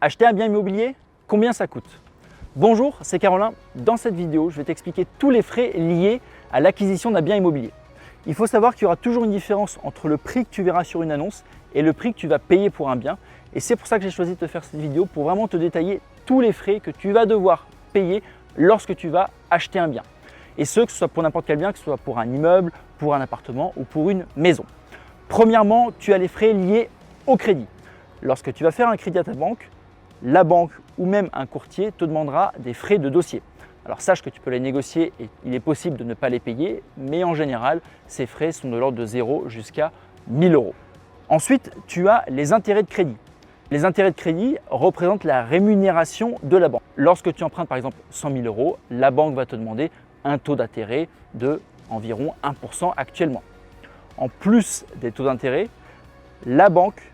Acheter un bien immobilier, combien ça coûte? Bonjour, c'est Caroline. Dans cette vidéo, je vais t'expliquer tous les frais liés à l'acquisition d'un bien immobilier. Il faut savoir qu'il y aura toujours une différence entre le prix que tu verras sur une annonce et le prix que tu vas payer pour un bien. Et c'est pour ça que j'ai choisi de te faire cette vidéo, pour vraiment te détailler tous les frais que tu vas devoir payer lorsque tu vas acheter un bien. Et ce, que ce soit pour n'importe quel bien, que ce soit pour un immeuble, pour un appartement ou pour une maison. Premièrement, tu as les frais liés au crédit. Lorsque tu vas faire un crédit à ta banque, la banque ou même un courtier te demandera des frais de dossier. Alors sache que tu peux les négocier et il est possible de ne pas les payer, mais en général, ces frais sont de l'ordre de 0 jusqu'à 1000 €. Ensuite, tu as les intérêts de crédit. Les intérêts de crédit représentent la rémunération de la banque. Lorsque tu empruntes par exemple 100 000 €, la banque va te demander un taux d'intérêt de environ 1% actuellement. En plus des taux d'intérêt, la banque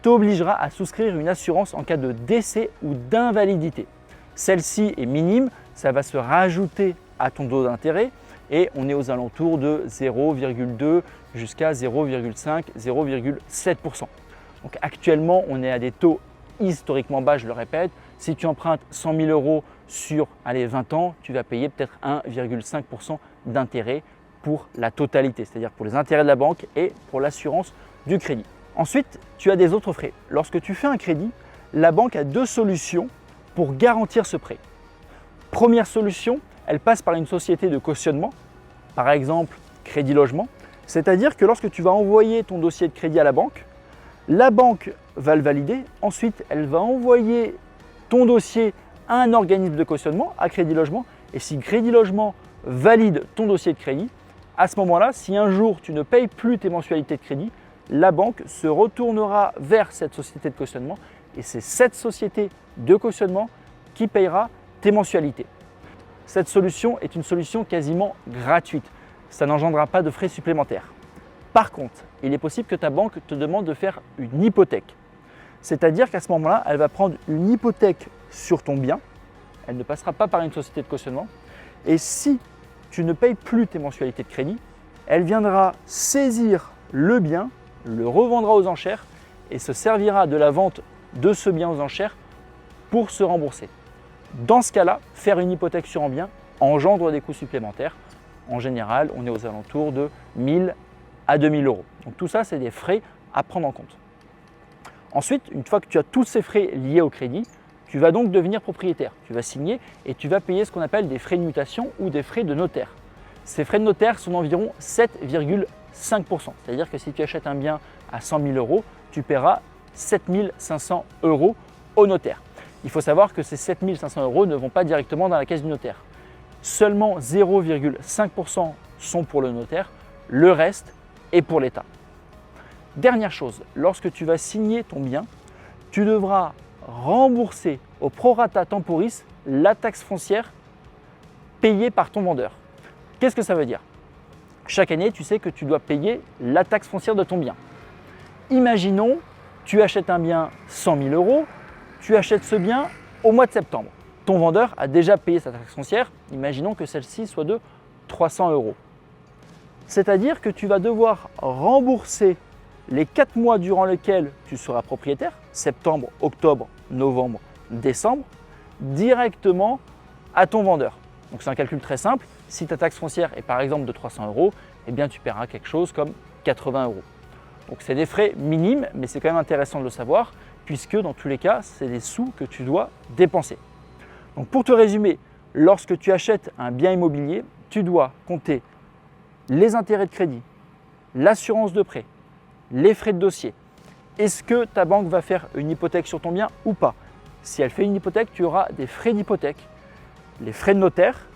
t'obligera à souscrire une assurance en cas de décès ou d'invalidité. Celle-ci est minime, ça va se rajouter à ton taux d'intérêt et on est aux alentours de 0,2 jusqu'à 0,5, 0,7%. Donc actuellement, on est à des taux historiquement bas, je le répète. Si tu empruntes 100 000 € sur 20 ans, tu vas payer peut-être 1,5% d'intérêt pour la totalité, c'est-à-dire pour les intérêts de la banque et pour l'assurance du crédit. Ensuite, tu as des autres frais. Lorsque tu fais un crédit, la banque a deux solutions pour garantir ce prêt. Première solution, elle passe par une société de cautionnement, par exemple Crédit Logement. C'est-à-dire que lorsque tu vas envoyer ton dossier de crédit à la banque va le valider. Ensuite, elle va envoyer ton dossier à un organisme de cautionnement, à Crédit Logement. Et si Crédit Logement valide ton dossier de crédit, à ce moment-là, si un jour tu ne payes plus tes mensualités de crédit, la banque se retournera vers cette société de cautionnement et c'est cette société de cautionnement qui payera tes mensualités. Cette solution est une solution quasiment gratuite. Ça n'engendrera pas de frais supplémentaires. Par contre, il est possible que ta banque te demande de faire une hypothèque. C'est-à-dire qu'à ce moment-là, elle va prendre une hypothèque sur ton bien. Elle ne passera pas par une société de cautionnement. Et si tu ne payes plus tes mensualités de crédit, elle viendra saisir le bien, le revendra aux enchères et se servira de la vente de ce bien aux enchères pour se rembourser. Dans ce cas-là, faire une hypothèque sur un bien engendre des coûts supplémentaires. En général, on est aux alentours de 1000 à 2000 €. Donc tout ça, c'est des frais à prendre en compte. Ensuite, une fois que tu as tous ces frais liés au crédit, tu vas donc devenir propriétaire. Tu vas signer et tu vas payer ce qu'on appelle des frais de mutation ou des frais de notaire. Ces frais de notaire sont d'environ 7,5%. C'est-à-dire que si tu achètes un bien à 100 000 €, tu paieras 7 500 € au notaire. Il faut savoir que ces 7 500 € ne vont pas directement dans la caisse du notaire. Seulement 0,5% sont pour le notaire, le reste est pour l'État. Dernière chose, lorsque tu vas signer ton bien, tu devras rembourser au prorata temporis la taxe foncière payée par ton vendeur. Qu'est-ce que ça veut dire? Chaque année, tu sais que tu dois payer la taxe foncière de ton bien. Imaginons, tu achètes un bien 100 000 €, tu achètes ce bien au mois de septembre. Ton vendeur a déjà payé sa taxe foncière, imaginons que celle-ci soit de 300 €. C'est-à-dire que tu vas devoir rembourser les 4 mois durant lesquels tu seras propriétaire, septembre, octobre, novembre, décembre, directement à ton vendeur. Donc c'est un calcul très simple. Si ta taxe foncière est par exemple de 300 €, eh bien tu paieras quelque chose comme 80 €. Donc c'est des frais minimes, mais c'est quand même intéressant de le savoir, puisque dans tous les cas, c'est des sous que tu dois dépenser. Donc pour te résumer, lorsque tu achètes un bien immobilier, tu dois compter les intérêts de crédit, l'assurance de prêt, les frais de dossier. Est-ce que ta banque va faire une hypothèque sur ton bien ou pas? Si elle fait une hypothèque, tu auras des frais d'hypothèque, les frais de notaire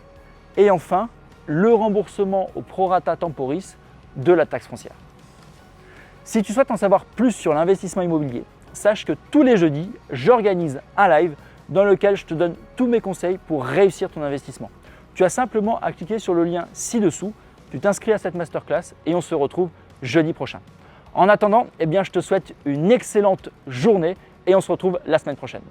et enfin le remboursement au prorata temporis de la taxe foncière. Si tu souhaites en savoir plus sur l'investissement immobilier, sache que tous les jeudis, j'organise un live dans lequel je te donne tous mes conseils pour réussir ton investissement. Tu as simplement à cliquer sur le lien ci-dessous, tu t'inscris à cette masterclass et on se retrouve jeudi prochain. En attendant, je te souhaite une excellente journée et on se retrouve la semaine prochaine.